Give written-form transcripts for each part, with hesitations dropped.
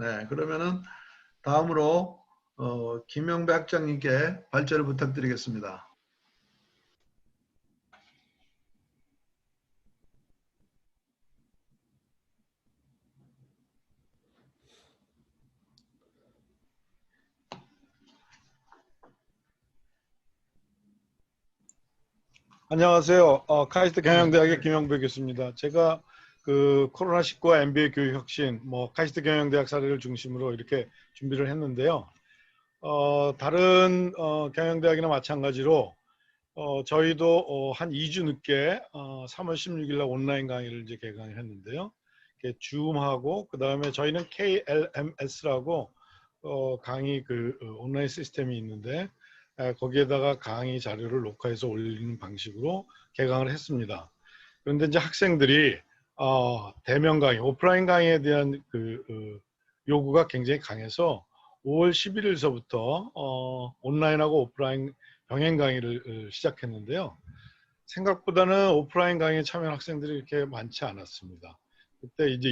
네, 그러면은 다음으로 김영배 학장님께 발제를 부탁드리겠습니다. 안녕하세요. 카이스트 경영대학의 김영배 교수입니다. 제가 그 코로나19와 MBA 교육 혁신, 카이스트 경영대학 사례를 중심으로 이렇게 준비를 했는데요. 다른 경영대학이나 마찬가지로 저희도 한 2주 늦게 3월 16일 날 온라인 강의를 이제 개강을 했는데요. 줌하고 그 다음에 저희는 KLMS라고 강의 온라인 시스템이 있는데 거기에다가 강의 자료를 녹화해서 올리는 방식으로 개강을 했습니다. 그런데 이제 학생들이 대면 강의, 오프라인 강의에 대한 요구가 굉장히 강해서 5월 11일서부터 온라인하고 오프라인 병행 강의를 시작했는데요. 생각보다는 오프라인 강의에 참여한 학생들이 이렇게 많지 않았습니다. 그때 이제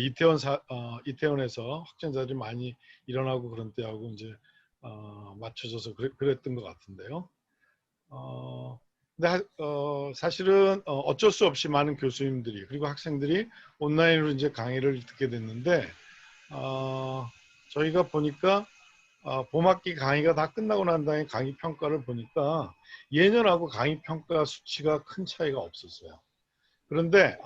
이태원에서 확진자들이 많이 일어나고 그런 때하고 이제 맞춰져서 그랬던 것 같은데요. 근데 사실은 어쩔 수 없이 많은 교수님들이 그리고 학생들이 온라인으로 이제 강의를 듣게 됐는데 저희가 보니까 봄학기 강의가 다 끝나고 난 다음에 강의 평가를 보니까 예년하고 강의 평가 수치가 큰 차이가 없었어요. 그런데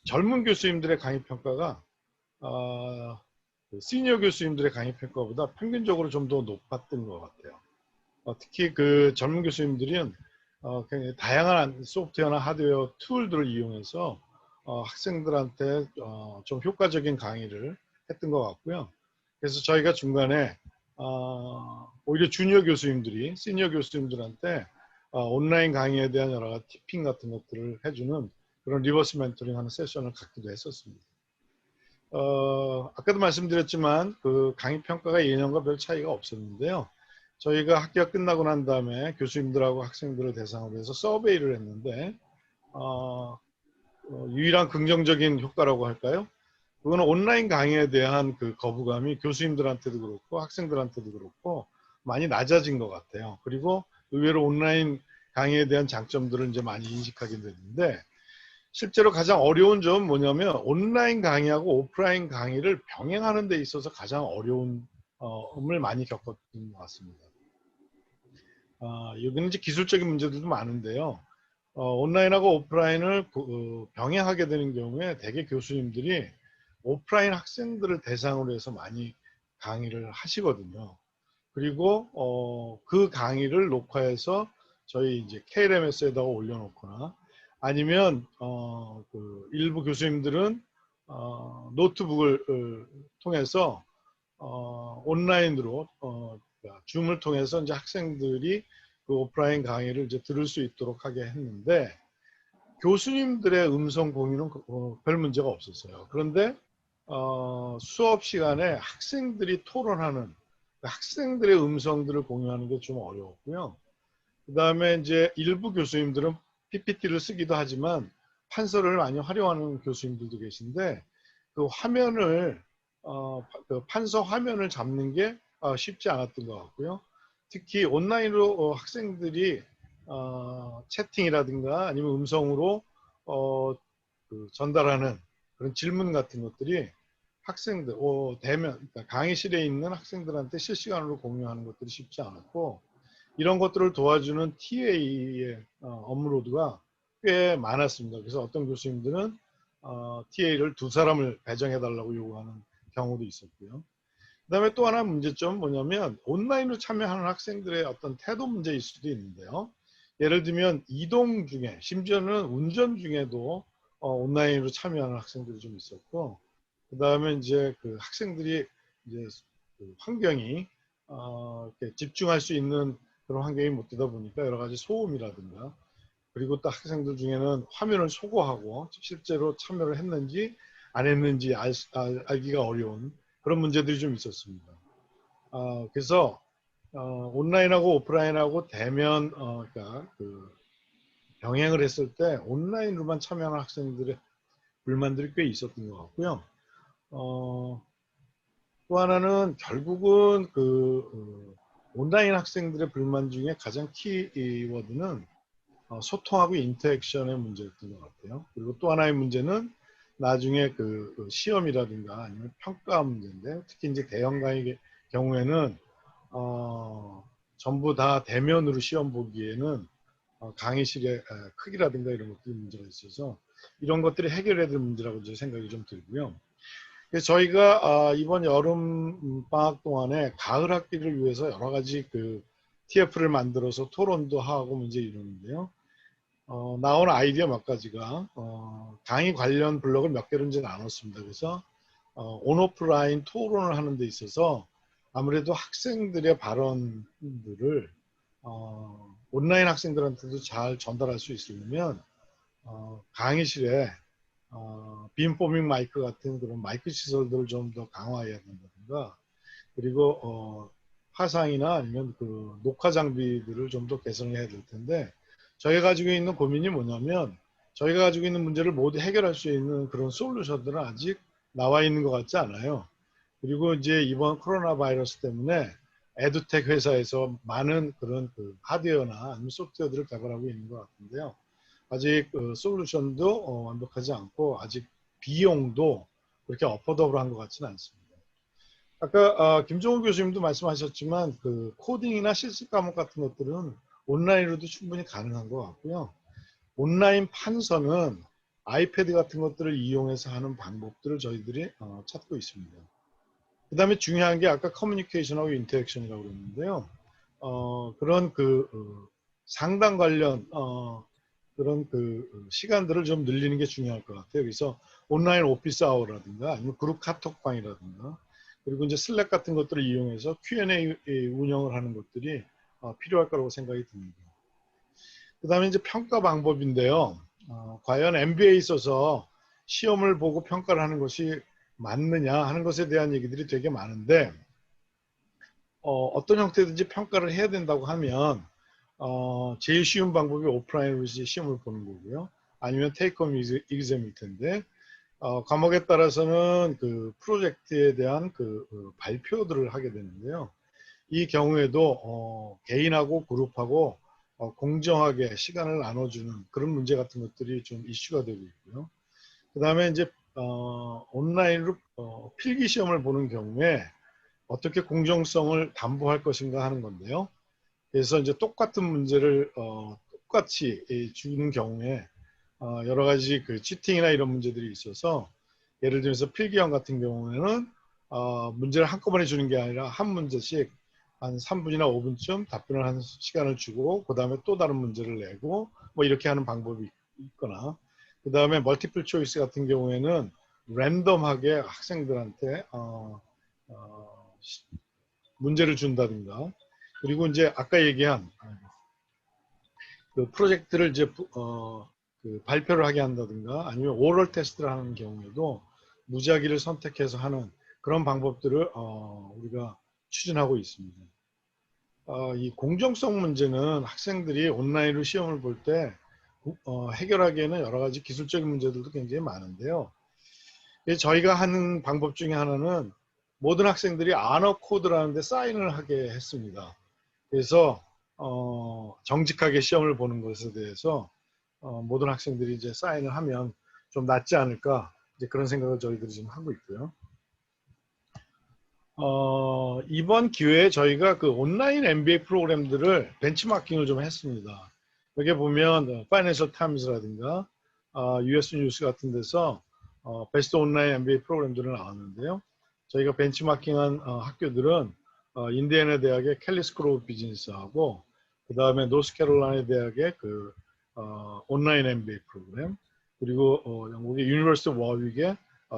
젊은 교수님들의 강의 평가가 시니어 교수님들의 강의 평가보다 평균적으로 좀 더 높았던 것 같아요. 특히 그 젊은 교수님들은 굉장히 다양한 소프트웨어나 하드웨어 툴들을 이용해서 학생들한테 좀 효과적인 강의를 했던 것 같고요. 그래서 저희가 중간에 오히려 주니어 교수님들이 시니어 교수님들한테 온라인 강의에 대한 여러 가지 티핑 같은 것들을 해주는 그런 리버스 멘토링 하는 세션을 갖기도 했었습니다. 아까도 말씀드렸지만 그 강의 평가가 예년과 별 차이가 없었는데요. 저희가 학기가 끝나고 난 다음에 교수님들하고 학생들을 대상으로 해서 서베이를 했는데 유일한 긍정적인 효과라고 할까요? 그거는 온라인 강의에 대한 그 거부감이 교수님들한테도 그렇고 학생들한테도 그렇고 많이 낮아진 것 같아요. 그리고 의외로 온라인 강의에 대한 장점들을 이제 많이 인식하게 됐는데 실제로 가장 어려운 점은 뭐냐면 온라인 강의하고 오프라인 강의를 병행하는 데 있어서 가장 어려움을 많이 겪었던 것 같습니다. 여기는 이제 기술적인 문제들도 많은데요. 온라인하고 오프라인을 병행하게 되는 경우에 대개 교수님들이 오프라인 학생들을 대상으로 해서 많이 강의를 하시거든요. 그리고 그 강의를 녹화해서 저희 이제 KLMS에다가 올려놓거나 아니면 일부 교수님들은 노트북을 통해서 온라인으로 줌을 통해서 이제 학생들이 그 오프라인 강의를 이제 들을 수 있도록 하게 했는데 교수님들의 음성 공유는 별 문제가 없었어요. 그런데 수업 시간에 학생들이 토론하는 학생들의 음성들을 공유하는 게 좀 어려웠고요. 그 다음에 이제 일부 교수님들은 PPT를 쓰기도 하지만 판서를 많이 활용하는 교수님들도 계신데 그 화면을 그 판서 화면을 잡는 게 쉽지 않았던 것 같고요. 특히 온라인으로 학생들이 채팅이라든가 아니면 음성으로 전달하는 그런 질문 같은 것들이 학생들, 그러니까 강의실에 있는 학생들한테 실시간으로 공유하는 것들이 쉽지 않았고 이런 것들을 도와주는 TA의 업로드가 꽤 많았습니다. 그래서 어떤 교수님들은 TA를 2사람을 배정해달라고 요구하는 경우도 있었고요. 그 다음에 또 하나 문제점은 뭐냐면 온라인으로 참여하는 학생들의 어떤 태도 문제일 수도 있는데요. 예를 들면 이동 중에 심지어는 운전 중에도 온라인으로 참여하는 학생들이 좀 있었고 그 다음에 이제 그 학생들이 이제 그 환경이 이렇게 집중할 수 있는 그런 환경이 못 되다 보니까 여러 가지 소음이라든가 그리고 또 학생들 중에는 화면을 소거하고 실제로 참여를 했는지 안 했는지 알기가 어려운 그런 문제들이 좀 있었습니다. 그래서 온라인하고 오프라인하고 대면 그러니까 병행을 했을 때 온라인으로만 참여하는 학생들의 불만들이 꽤 있었던 것 같고요. 또 하나는 결국은 온라인 학생들의 불만 중에 가장 키워드는 소통하고 인터액션의 문제였던 것 같아요. 그리고 또 하나의 문제는 나중에 시험이라든가 아니면 평가 문제인데, 특히 이제 대형 강의 경우에는 전부 다 대면으로 시험 보기에는 강의실의 크기라든가 이런 것들이 문제가 있어서 이런 것들이 해결해야 될 문제라고 제 생각이 좀 들고요. 그래서 저희가 이번 여름 방학 동안에 가을 학기를 위해서 여러 가지 TF를 만들어서 토론도 하고 문제 이러는데요. 나온 아이디어 몇 가지가 강의 관련 블록을 몇 개로 이제 나눴습니다. 그래서 온오프라인 토론을 하는 데 있어서 아무래도 학생들의 발언들을 온라인 학생들한테도 잘 전달할 수 있으려면 강의실에 빔포밍 마이크 같은 그런 마이크 시설들을 좀 더 강화해야 된다든가, 그리고 화상이나 아니면 녹화 장비들을 좀 더 개선해야 될 텐데, 저희가 가지고 있는 고민이 뭐냐면 저희가 가지고 있는 문제를 모두 해결할 수 있는 그런 솔루션들은 아직 나와 있는 것 같지 않아요. 그리고 이제 이번 코로나 바이러스 때문에 에듀텍 회사에서 많은 그런 하드웨어나 아니면 소프트웨어들을 개발하고 있는 것 같은데요. 아직 솔루션도 완벽하지 않고 아직 비용도 그렇게 어포더블한 것 같지는 않습니다. 아까 김종우 교수님도 말씀하셨지만 코딩이나 실습 과목 같은 것들은 온라인으로도 충분히 가능한 것 같고요. 온라인 판서는 아이패드 같은 것들을 이용해서 하는 방법들을 저희들이 찾고 있습니다. 그 다음에 중요한 게 아까 커뮤니케이션하고 인터랙션이라고 그랬는데요. 그런 상담 관련 그런 시간들을 좀 늘리는 게 중요할 것 같아요. 그래서 온라인 오피스 아워라든가 아니면 그룹 카톡방이라든가, 그리고 이제 슬랙 같은 것들을 이용해서 Q&A 운영을 하는 것들이 필요할 거라고 생각이 듭니다. 그 다음에 이제 평가 방법인데요. 과연 MBA에 있어서 시험을 보고 평가를 하는 것이 맞느냐 하는 것에 대한 얘기들이 되게 많은데, 어떤 형태든지 평가를 해야 된다고 하면 제일 쉬운 방법이 오프라인으로 시험을 보는 거고요. 아니면 테이크홈 exam일 텐데, 과목에 따라서는 프로젝트에 대한 발표들을 하게 되는데요. 이 경우에도 개인하고 그룹하고 공정하게 시간을 나눠주는 그런 문제 같은 것들이 좀 이슈가 되고 있고요. 그 다음에 이제 온라인으로 필기 시험을 보는 경우에 어떻게 공정성을 담보할 것인가 하는 건데요. 그래서 이제 똑같은 문제를 똑같이 주는 경우에 여러 가지 치팅이나 이런 문제들이 있어서, 예를 들어서 필기형 같은 경우에는 문제를 한꺼번에 주는 게 아니라 한 문제씩 한 3분이나 5분쯤 답변을 하는 시간을 주고 그 다음에 또 다른 문제를 내고 뭐 이렇게 하는 방법이 있거나, 그 다음에 멀티플 초이스 같은 경우에는 랜덤하게 학생들한테 문제를 준다든가, 그리고 이제 아까 얘기한 프로젝트를 이제 발표를 하게 한다든가 아니면 오럴 테스트를 하는 경우에도 무작위를 선택해서 하는 그런 방법들을 우리가 추진하고 있습니다. 이 공정성 문제는 학생들이 온라인으로 시험을 볼 때 해결하기에는 여러 가지 기술적인 문제들도 굉장히 많은데요. 저희가 하는 방법 중에 하나는 모든 학생들이 언어 코드라는 데 사인을 하게 했습니다. 그래서 정직하게 시험을 보는 것에 대해서 모든 학생들이 이제 사인을 하면 좀 낫지 않을까, 이제 그런 생각을 저희들이 지금 하고 있고요. 이번 기회에 저희가 온라인 MBA 프로그램들을 벤치마킹을 좀 했습니다. 여기 보면 파이낸셜 타임즈라든가 US 뉴스 같은 데서 베스트 온라인 MBA 프로그램들을 나왔는데요. 저희가 벤치마킹한 학교들은 인디애나 대학의 켈리 스쿨 오브 비즈니스하고, 그 다음에 노스캐롤라이나 대학의 온라인 MBA 프로그램, 그리고 영국의 유니버시티 워윅의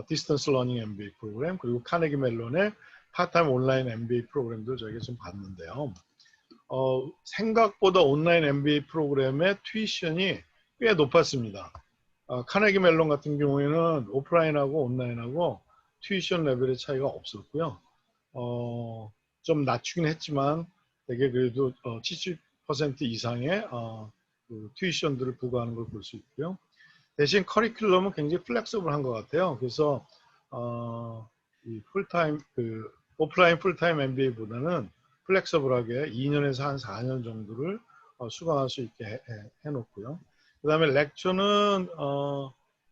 디스턴스 러닝 MBA 프로그램, 그리고 카네기 멜론의 파트타임 온라인 MBA 프로그램도 저희가 좀 봤는데요. 생각보다 온라인 MBA 프로그램의 튜이션이 꽤 높았습니다. 카네기 멜론 같은 경우에는 오프라인하고 온라인하고 튜이션 레벨의 차이가 없었고요. 좀 낮추긴 했지만 되게 그래도 70% 이상의 튜이션들을 부과하는 걸 볼 수 있고요. 대신 커리큘럼은 굉장히 플렉서블한 것 같아요. 그래서 이 풀타임 오프라인 풀타임 MBA보다는 플렉서블하게 2년에서 한 4년 정도를 수강할 수 있게 해놓고요. 그 다음에 렉처는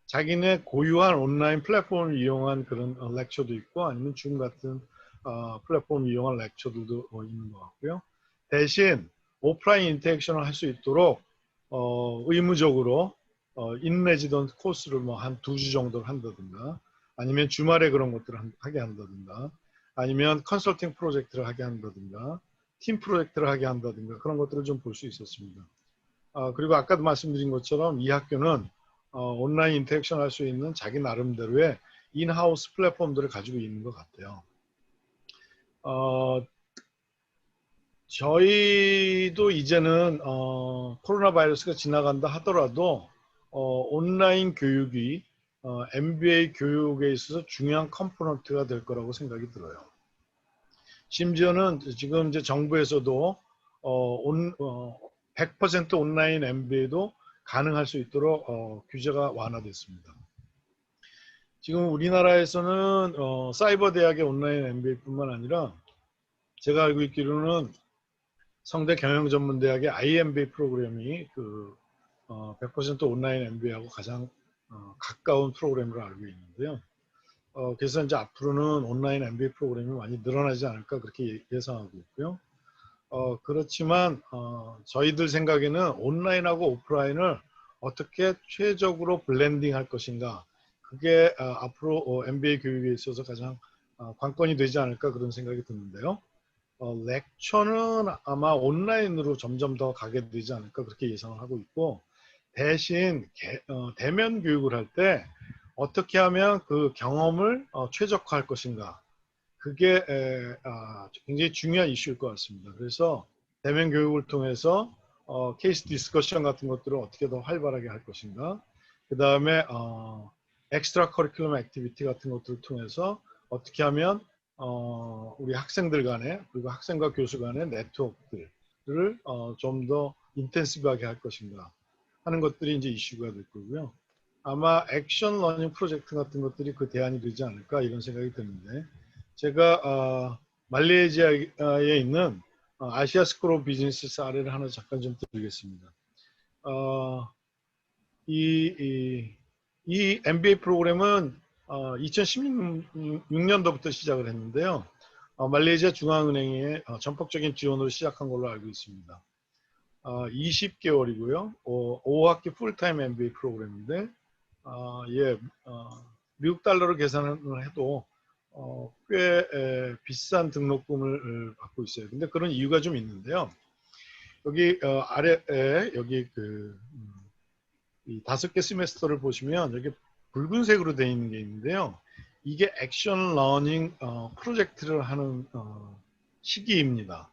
자기네 고유한 온라인 플랫폼을 이용한 그런 렉처도 있고 아니면 줌 같은 플랫폼을 이용한 렉처들도 있는 것 같고요. 대신 오프라인 인터랙션을 할 수 있도록 의무적으로 인레지던트 코스를 뭐 한 2주 정도를 한다든가 아니면 주말에 그런 것들을 하게 한다든가 아니면 컨설팅 프로젝트를 하게 한다든가 팀 프로젝트를 하게 한다든가 그런 것들을 좀 볼 수 있었습니다. 그리고 아까도 말씀드린 것처럼 이 학교는 온라인 인터랙션 할 수 있는 자기 나름대로의 인하우스 플랫폼들을 가지고 있는 것 같아요. 저희도 이제는 코로나 바이러스가 지나간다 하더라도 온라인 교육이 MBA 교육에 있어서 중요한 컴포넌트가 될 거라고 생각이 들어요. 심지어는 지금 이제 정부에서도 100% 온라인 MBA도 가능할 수 있도록 규제가 완화됐습니다. 지금 우리나라에서는 사이버 대학의 온라인 MBA뿐만 아니라 제가 알고 있기로는 성대 경영전문대학의 IMBA 프로그램이 100% 온라인 MBA하고 가장 가까운 프로그램으로 알고 있는데요. 그래서 이제 앞으로는 온라인 MBA 프로그램이 많이 늘어나지 않을까 그렇게 예상하고 있고요. 그렇지만 저희들 생각에는 온라인하고 오프라인을 어떻게 최적으로 블렌딩 할 것인가 그게 앞으로 MBA 교육에 있어서 가장 관건이 되지 않을까 그런 생각이 드는데요. 렉처는 아마 온라인으로 점점 더 가게 되지 않을까 그렇게 예상을 하고 있고 대신 대면 교육을 할 때 어떻게 하면 그 경험을 최적화할 것인가 그게 굉장히 중요한 이슈일 것 같습니다. 그래서 대면 교육을 통해서 케이스 디스커션 같은 것들을 어떻게 더 활발하게 할 것인가 그 다음에 엑스트라 커리큘럼 액티비티 같은 것들을 통해서 어떻게 하면 우리 학생들 간에 그리고 학생과 교수 간의 네트워크들을 좀 더 인텐시브하게 할 것인가 하는 것들이 이제 이슈가 될 거고요. 아마 액션 러닝 프로젝트 같은 것들이 그 대안이 되지 않을까 이런 생각이 드는데 제가 말레이시아에 있는 아시아 스쿨 오브 비즈니스 사례를 하나 잠깐 좀 드리겠습니다. 이 MBA 프로그램은 2016년도부터 시작을 했는데요. 말레이시아 중앙은행의 전폭적인 지원으로 시작한 걸로 알고 있습니다. 20개월이고요. 5학기 풀타임 MBA 프로그램인데 미국 달러로 계산을 해도 꽤 비싼 등록금을 받고 있어요. 근데 그런 이유가 좀 있는데요. 여기 아래에 여기 이 5개 세메스터를 보시면 여기 붉은색으로 되어 있는 게 있는데요. 이게 액션 러닝 프로젝트를 하는 시기입니다.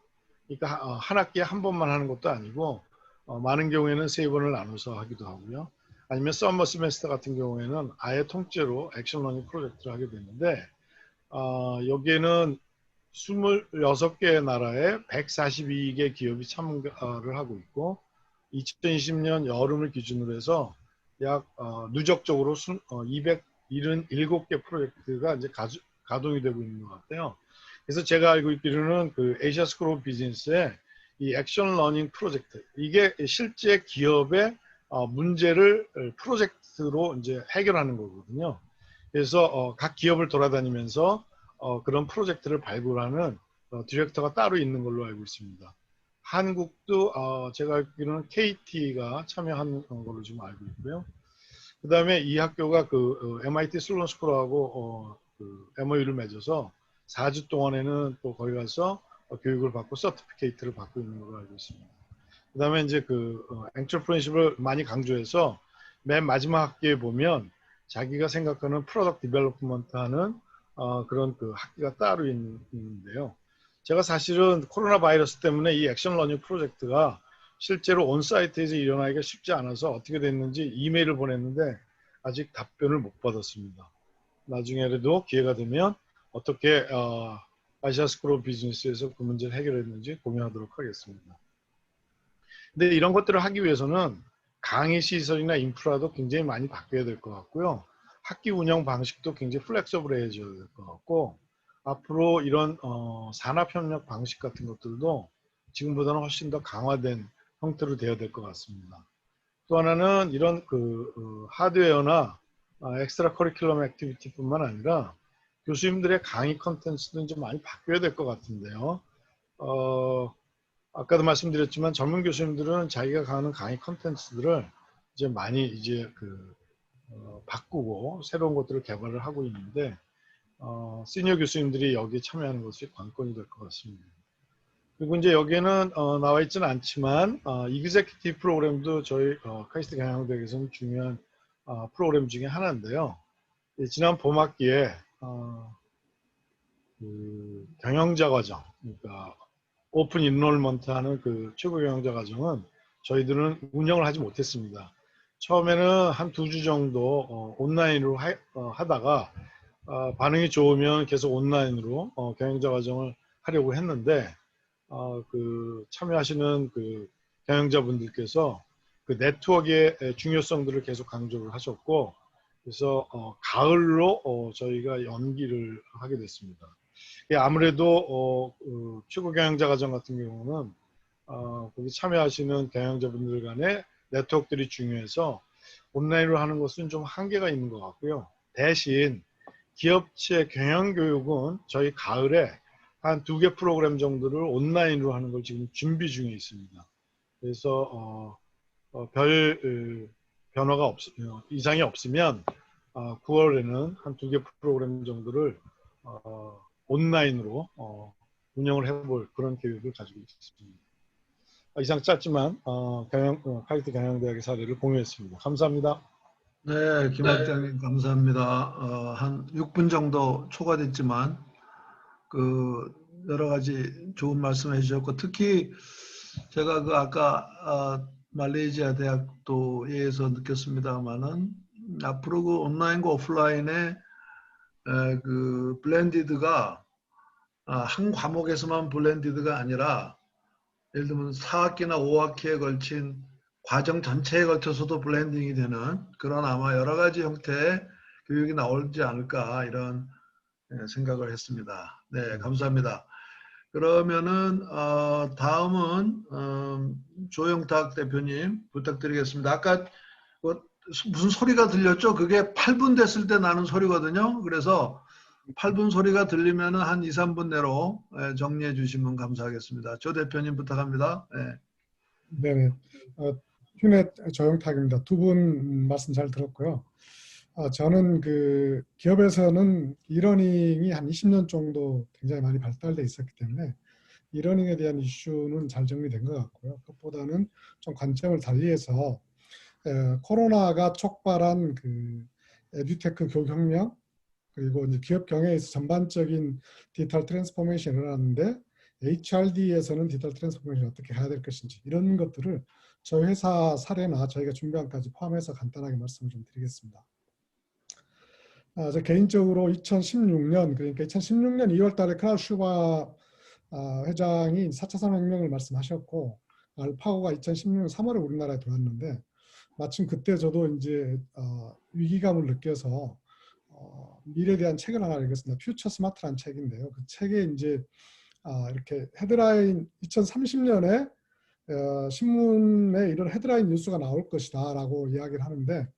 그러니까 한 학기에 한 번만 하는 것도 아니고 많은 경우에는 3번을 나눠서 하기도 하고요. 아니면 서머 세메스터 같은 경우에는 아예 통째로 액션 러닝 프로젝트를 하게 되는데 여기에는 26개 나라에 142개 기업이 참가를 하고 있고 2020년 여름을 기준으로 해서 약 누적적으로 277개 프로젝트가 이제 가동이 되고 있는 것 같아요. 그래서 제가 알고 있기로는 그 아시아 스쿨 오브 비즈니스의 이 액션 러닝 프로젝트 이게 실제 기업의 문제를 프로젝트로 이제 해결하는 거거든요. 그래서 각 기업을 돌아다니면서 그런 프로젝트를 발굴하는 디렉터가 따로 있는 걸로 알고 있습니다. 한국도 제가 알기로는 KT가 참여한 걸로 지금 알고 있고요. 그 다음에 이 학교가 MIT 슬론 스쿨하고 MOU를 맺어서 4주 동안에는 또 거기 가서 교육을 받고 서티피케이트를 받고 있는 걸로 알고 있습니다. 그 다음에 이제 엔터프렌십을 많이 강조해서 맨 마지막 학기에 보면 자기가 생각하는 프로덕트 디벨롭먼트 하는 그런 학기가 따로 있는데요. 제가 사실은 코로나 바이러스 때문에 이 액션 러닝 프로젝트가 실제로 온사이트에서 일어나기가 쉽지 않아서 어떻게 됐는지 이메일을 보냈는데 아직 답변을 못 받았습니다. 나중에라도 기회가 되면 어떻게 아시아 스쿨 오브 비즈니스에서 그 문제를 해결했는지 공유하도록 하겠습니다. 근데 이런 것들을 하기 위해서는 강의 시설이나 인프라도 굉장히 많이 바뀌어야 될 것 같고요. 학기 운영 방식도 굉장히 플렉서블해져야 될 것 같고 앞으로 이런 산업협력 방식 같은 것들도 지금보다는 훨씬 더 강화된 형태로 되어야 될 것 같습니다. 또 하나는 이런 하드웨어나 엑스트라 커리큘럼 액티비티뿐만 아니라 교수님들의 강의 컨텐츠도 좀 많이 바뀌어야 될 것 같은데요. 아까도 말씀드렸지만 전문 교수님들은 자기가 가는 강의 컨텐츠들을 이제 많이 이제 바꾸고 새로운 것들을 개발을 하고 있는데 시니어 교수님들이 여기에 참여하는 것이 관건이 될 것 같습니다. 그리고 이제 여기에는 나와 있지는 않지만 이그제큐티브 프로그램도 저희 카이스트 경영대학에서는 중요한 프로그램 중에 하나인데요. 지난 봄학기에 경영자 과정, 그러니까 오픈 인롤먼트 하는 그 최고 경영자 과정은 저희들은 운영을 하지 못했습니다. 처음에는 한 2주 정도 온라인으로 하다가 반응이 좋으면 계속 온라인으로 경영자 과정을 하려고 했는데 참여하시는 그 경영자분들께서 그 네트워크의 중요성들을 계속 강조를 하셨고 그래서 가을로 저희가 연기를 하게 됐습니다. 아무래도 최고 경영자 과정 같은 경우는 거기 참여하시는 경영자분들 간의 네트워크들이 중요해서 온라인으로 하는 것은 좀 한계가 있는 것 같고요. 대신 기업체 경영교육은 저희 가을에 한 2개 프로그램 정도를 온라인으로 하는 걸 지금 준비 중에 있습니다. 그래서 별 변화가 이상이 없으면 9월에는 한 2개 프로그램 정도를 온라인으로 운영을 해볼 그런 계획을 가지고 있습니다. 이상 짧지만 카이스트 경영대학의 사례를 공유했습니다. 감사합니다. 네, 김 학장님 감사합니다. 한 6분 정도 초과됐지만 그 여러 가지 좋은 말씀해 주셨고 특히 제가 그 아까 말레이시아 대학도에서 느꼈습니다만은 앞으로 그 온라인과 오프라인의 그 블렌디드가 한 과목에서만 블렌디드가 아니라 예를 들면 4학기나 5학기에 걸친 과정 전체에 걸쳐서도 블렌딩이 되는 그런 아마 여러 가지 형태의 교육이 나오지 않을까 이런 생각을 했습니다. 네, 감사합니다. 그러면은 다음은 조영탁 대표님 부탁드리겠습니다. 아까 무슨 소리가 들렸죠? 그게 8분 됐을 때 나는 소리거든요. 그래서 8분 소리가 들리면 한 2, 3분 내로 정리해 주시면 감사하겠습니다. 조 대표님 부탁합니다. 네. 네네. 휴넷 조영탁입니다. 두 분 말씀 잘 들었고요. 저는 그 기업에서는 이러닝이 한 20년 정도 굉장히 많이 발달돼 있었기 때문에 이러닝에 대한 이슈는 잘 정리된 것 같고요. 그것보다는 좀 관점을 달리해서 코로나가 촉발한 그 에듀테크 교육혁명 그리고 이제 기업 경영에서 전반적인 디지털 트랜스포메이션이 일어났는데 HRD에서는 디지털 트랜스포메이션 어떻게 해야 될 것인지 이런 것들을 저희 회사 사례나 저희가 준비한 까지 포함해서 간단하게 말씀을 좀 드리겠습니다. 저 개인적으로 2016년 그러니까 2016년 2월 달에 클라우스 슈밥 회장이 4차 산업혁명을 말씀하셨고 알파고가 2016년 3월에 우리나라에 들어왔는데 마침 그때 저도 이제 위기감을 느껴서 미래에 대한 책을 하나 읽었습니다. 퓨처 스마트라는 책인데요. 그 책에 이제 이렇게 헤드라인 2030년에 신문에 이런 헤드라인 뉴스가 나올 것이다라고 이야기를 하는데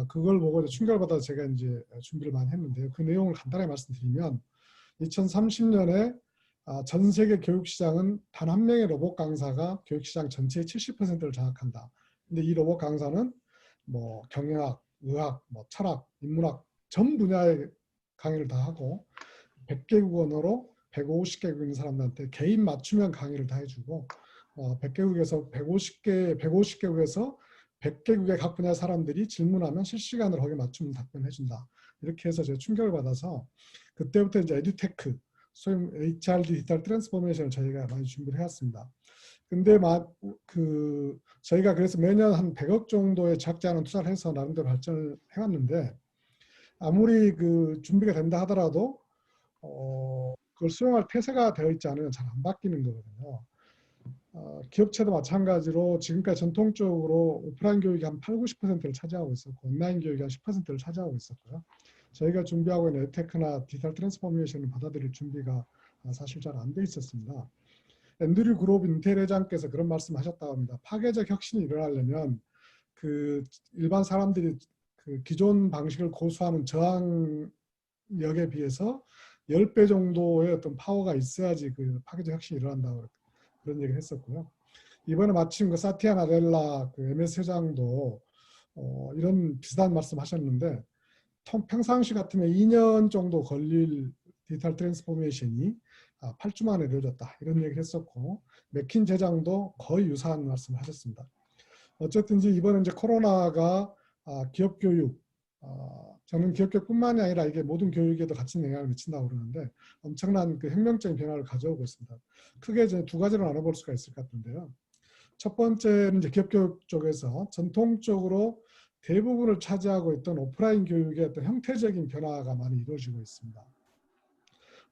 그걸 보고 충격을 받아서 제가 이제 준비를 많이 했는데요. 그 내용을 간단하게 말씀드리면 2030년에 전 세계 교육시장은 단 한 명의 로봇 강사가 교육시장 전체의 70%를 장악한다. 근데 이 로봇 강사는 뭐 경영학, 의학, 뭐 철학, 인문학 전 분야의 강의를 다 하고 100개국 언어로 150개국 있는 사람들한테 개인 맞춤형 강의를 다 해주고 100개국에서 150개국에서 100개국의 각 분야 사람들이 질문하면 실시간으로 거기에 맞춤 답변해준다. 이렇게 해서 제가 충격을 받아서 그때부터 이제 에듀테크, 소위 HRD 디지털 트랜스포메이션을 저희가 많이 준비를 해왔습니다. 근데 저희가 그래서 매년 한 100억 정도의 적지 않은 투자를 해서 나름대로 발전을 해왔는데 아무리 그 준비가 된다 하더라도 그걸 수용할 태세가 되어 있지 않으면 잘 안 바뀌는 거거든요. 기업체도 마찬가지로 지금까지 전통적으로 오프라인 교육이 한 80, 90%를 차지하고 있었고 온라인 교육이 한 10%를 차지하고 있었고요. 저희가 준비하고 있는 에테크나 디지털 트랜스포메이션을 받아들일 준비가 사실 잘 안 돼 있었습니다. 앤드류 그로브 인텔 회장께서 그런 말씀하셨다고 합니다. 파괴적 혁신이 일어나려면 그 일반 사람들이 그 기존 방식을 고수하는 저항력에 비해서 10배 정도의 어떤 파워가 있어야지 그 파괴적 혁신이 일어난다고 그런 얘기를 했었고요. 이번에 마침 그 사티아 나델라 그 MS 회장도 이런 비슷한 말씀하셨는데 평상시 같으면 2년 정도 걸릴 디지털 트랜스포메이션이 8주 만에 이루어졌다 이런 얘기를 했었고 맥킨 재장도 거의 유사한 말씀을 하셨습니다. 어쨌든지 이번에 이제 코로나가 기업 교육, 저는 기업 교육뿐만이 아니라 이게 모든 교육에도 같이 영향을 미친다고 그러는데 엄청난 그 혁명적인 변화를 가져오고 있습니다. 크게 이제 두 가지로 나눠볼 수가 있을 것 같은데요. 첫 번째는 이제 기업 교육 쪽에서 전통적으로 대부분을 차지하고 있던 오프라인 교육의 어떤 형태적인 변화가 많이 이루어지고 있습니다.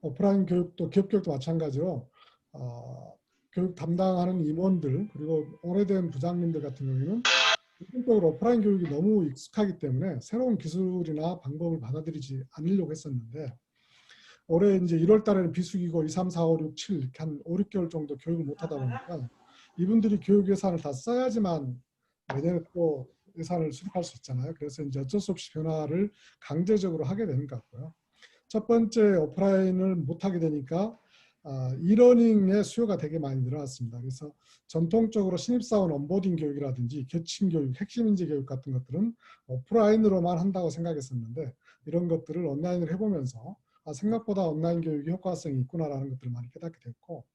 오프라인 교육도 기업 교육도 마찬가지로 교육 담당하는 임원들 그리고 오래된 부장님들 같은 경우에는 기본적으로 오프라인 교육이 너무 익숙하기 때문에 새로운 기술이나 방법을 받아들이지 않으려고 했었는데 올해 이제 1월 달에는 비수기고 2, 3, 4, 5, 6, 7 이렇게 한 5, 6개월 정도 교육을 못 하다 보니까 이분들이 교육 예산을 다 써야지만 내년에 또 예산을 수립할 수 있잖아요. 그래서 이제 어쩔 수 없이 변화를 강제적으로 하게 되는 것 같고요. 첫 번째 오프라인을 못 하게 되니까 이러닝의 수요가 되게 많이 늘어났습니다. 그래서 전통적으로 신입사원 온보딩 교육이라든지 계층 교육, 핵심 인재 교육 같은 것들은 오프라인으로만 한다고 생각했었는데 이런 것들을 온라인으로 해보면서 생각보다 온라인 교육이 효과성이 있구나라는 것들을 많이 깨닫게 됐고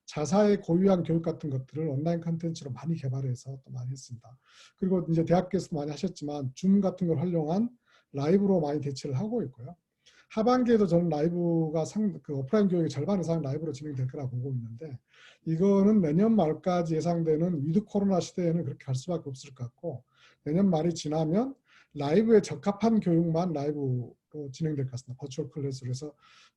자사의 고유한 교육 같은 것들을 온라인 콘텐츠로 많이 개발해서 또 많이 했습니다. 그리고 이제 대학교에서도 많이 하셨지만 줌 같은 걸 활용한 라이브로 많이 대체를 하고 있고요. 하반기에도 저는 라이브가 그 오프라인 교육의 절반 이상 라이브로 진행될 거라 보고 있는데 이거는 내년 말까지 예상되는 위드 코로나 시대에는 그렇게 갈 수밖에 없을 것 같고 내년 말이 지나면 라이브에 적합한 교육만 라이브로 진행될 것 같습니다. 버추얼 클래스로 해서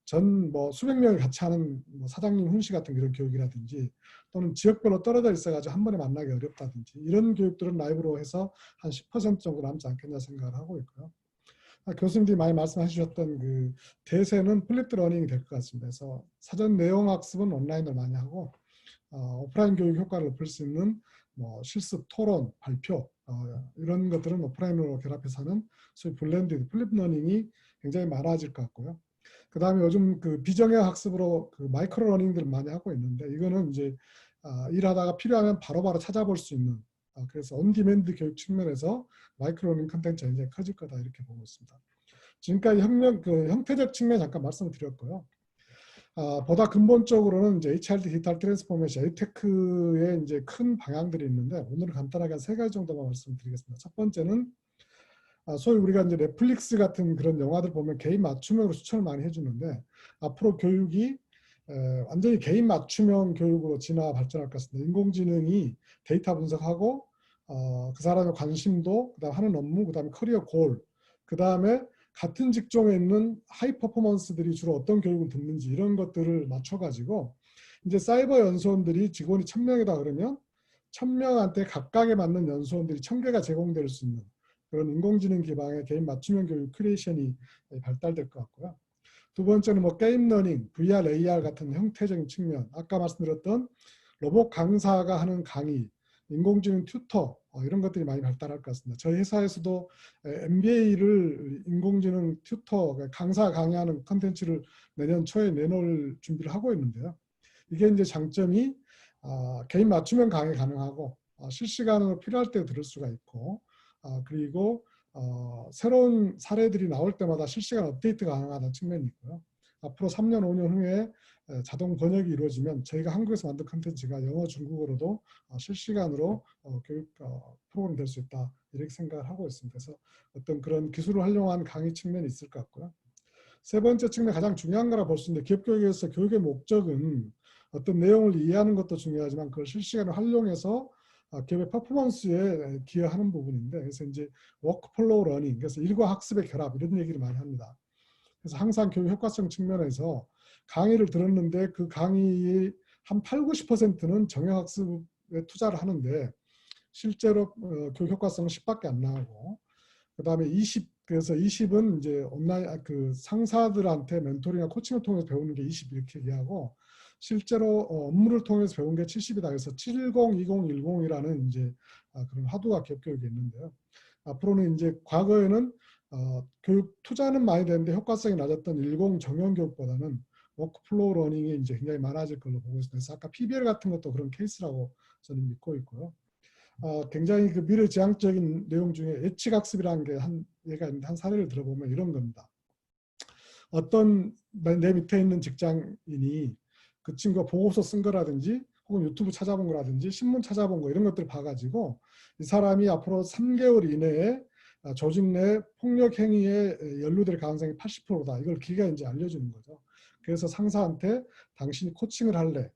전 뭐 수백 명이 같이 하는 뭐 사장님 훈시 같은 그런 교육이라든지 또는 지역별로 떨어져 있어가지고 한 번에 만나기 어렵다든지 이런 교육들은 라이브로 해서 한 10% 정도 남지 않겠냐 생각을 하고 있고요. 교수님들이 많이 말씀하셨던 그 대세는 플립드 러닝이 될 것 같습니다. 그래서 사전 내용 학습은 온라인으로 많이 하고 오프라인 교육 효과를 높일 수 있는 뭐 실습, 토론, 발표 이런 것들은 오프라인으로 결합해서 하는 소위 블렌디드 플립 러닝이 굉장히 많아질 것 같고요. 그 다음에 요즘 그 비정형 학습으로 그 마이크로 러닝들을 많이 하고 있는데 이거는 이제 일하다가 필요하면 바로바로 찾아볼 수 있는 그래서 온디맨드 교육 측면에서 마이크로 러닝 컨텐츠가 굉장히 커질 거다 이렇게 보고 있습니다. 지금까지 그 형태적 측면 잠깐 말씀을 드렸고요. 보다 근본적으로는 이제 HRD 디지털 트랜스포메이션, 에이테크의 이제 큰 방향들이 있는데 오늘은 간단하게 한 3가지 정도만 말씀드리겠습니다. 첫 번째는 소위 우리가 이제 넷플릭스 같은 그런 영화들 보면 개인 맞춤형으로 추천을 많이 해주는데 앞으로 교육이 완전히 개인 맞춤형 교육으로 진화 발전할 것 같습니다. 인공지능이 데이터 분석하고 그 사람의 관심도, 그다음 하는 업무, 그다음에 커리어 골, 그다음에 같은 직종에 있는 하이 퍼포먼스들이 주로 어떤 교육을 듣는지 이런 것들을 맞춰가지고 이제 사이버 연수원들이 직원이 1000명이다 그러면 1000명한테 각각에 맞는 연수원들이 1000개가 제공될 수 있는 그런 인공지능 기반의 개인 맞춤형 교육 크리에이션이 발달될 것 같고요. 두 번째는 뭐 게임 러닝, VR, AR 같은 형태적인 측면, 아까 말씀드렸던 로봇 강사가 하는 강의, 인공지능 튜터 이런 것들이 많이 발달할 것 같습니다. 저희 회사에서도 MBA를 인공지능 튜터, 강사 강의하는 컨텐츠를 내년 초에 내놓을 준비를 하고 있는데요. 이게 이제 장점이 개인 맞춤형 강의 가능하고 실시간으로 필요할 때 들을 수가 있고 그리고 새로운 사례들이 나올 때마다 실시간 업데이트가 가능하다는 측면이 있고요. 앞으로 3년, 5년 후에 자동 번역이 이루어지면 저희가 한국에서 만든 컨텐츠가 영어, 중국어로도 실시간으로 교육 프로그램 될 수 있다 이렇게 생각을 하고 있습니다. 그래서 어떤 그런 기술을 활용한 강의 측면이 있을 것 같고요. 세 번째 측면 가장 중요한 거라 볼 수 있는데 기업 교육에서 교육의 목적은 어떤 내용을 이해하는 것도 중요하지만 그걸 실시간으로 활용해서 기업의 퍼포먼스에 기여하는 부분인데 그래서 이제 워크플로우 러닝 그래서 일과 학습의 결합 이런 얘기를 많이 합니다. 그래서 항상 교육 효과성 측면에서 강의를 들었는데 그 강의의 한 8, 90%는 정형학습에 투자를 하는데 실제로 교육 효과성은 10밖에 안 나오고 그 다음에 20 그래서 20은 이제 온라인 그 상사들한테 멘토링이나 코칭을 통해서 배우는 게 20 이렇게 얘기하고 실제로 업무를 통해서 배운 게 70이다. 그래서 70, 20, 10이라는 이제 그런 화두가 기업 교육에 있는데요. 앞으로는 이제 과거에는 교육 투자는 많이 되는데 효과성이 낮았던 10 정형 교육보다는 워크플로우 러닝이 이제 굉장히 많아질 걸로 보고 있습니다. 그래서 아까 PBL 같은 것도 그런 케이스라고 저는 믿고 있고요. 굉장히 그 미래지향적인 내용 중에 예측학습이라는 게 얘가 있는데 한 사례를 들어보면 이런 겁니다. 어떤 내 밑에 있는 직장인이 그 친구가 보고서 쓴 거라든지 혹은 유튜브 찾아본 거라든지 신문 찾아본 거 이런 것들을 봐가지고 이 사람이 앞으로 3개월 이내에 조직 내 폭력 행위에 연루될 가능성이 80%다. 이걸 기계가 이제 알려주는 거죠. 그래서 상사한테 당신이 코칭을 할래?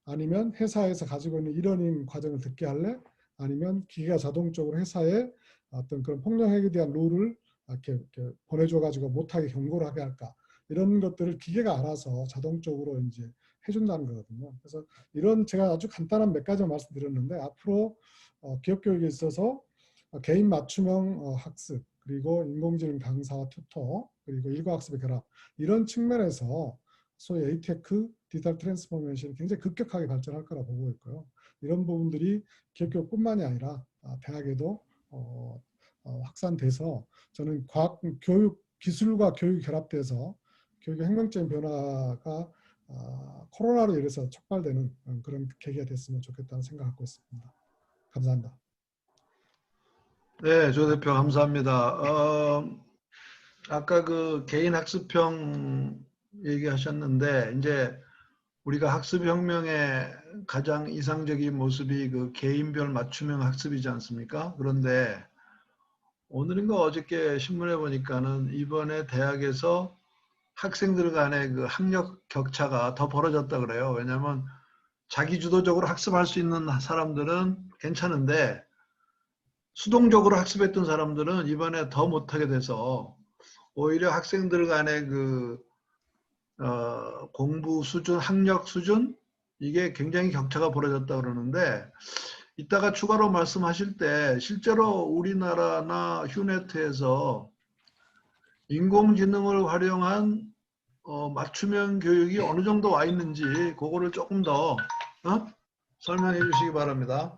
아니면 회사에서 가지고 있는 이러닝 과정을 듣게 할래? 아니면 기계가 자동적으로 회사에 어떤 그런 폭력 행위에 대한 룰을 이렇게 보내줘가지고 못하게 경고를 하게 할까? 이런 것들을 기계가 알아서 자동적으로 이제 해준다는 거거든요. 그래서 이런 제가 아주 간단한 몇 가지 말씀드렸는데 앞으로 기업 교육에 있어서 개인 맞춤형 학습 그리고 인공지능 강사와 튜터 그리고 일과학습의 결합 이런 측면에서 소위 에이테크 디지털 트랜스포메이션이 굉장히 급격하게 발전할 거라 보고 있고요. 이런 부분들이 기업 교육뿐만이 아니라 대학에도 확산돼서 저는 교육 기술과 교육이 결합돼서 교육의 혁명적인 변화가 코로나로 인해서 촉발되는 그런 계기가 됐으면 좋겠다는 생각을 갖고 있습니다. 감사합니다. 네, 조 대표 감사합니다. 아까 그 개인 학습형 얘기하셨는데 이제 우리가 학습혁명의 가장 이상적인 모습이 그 개인별 맞춤형 학습이지 않습니까? 그런데 오늘인가 어저께 신문에 보니까는 이번에 대학에서 학생들 간의 그 학력 격차가 더 벌어졌다 그래요. 왜냐하면 자기 주도적으로 학습할 수 있는 사람들은 괜찮은데 수동적으로 학습했던 사람들은 이번에 더 못하게 돼서 오히려 학생들 간의 그 공부 수준, 학력 수준 이게 굉장히 격차가 벌어졌다 그러는데 이따가 추가로 말씀하실 때 실제로 우리나라나 휴네트에서 인공지능을 활용한 맞춤형 교육이 어느 정도 와 있는지 그거를 조금 더 설명해 주시기 바랍니다.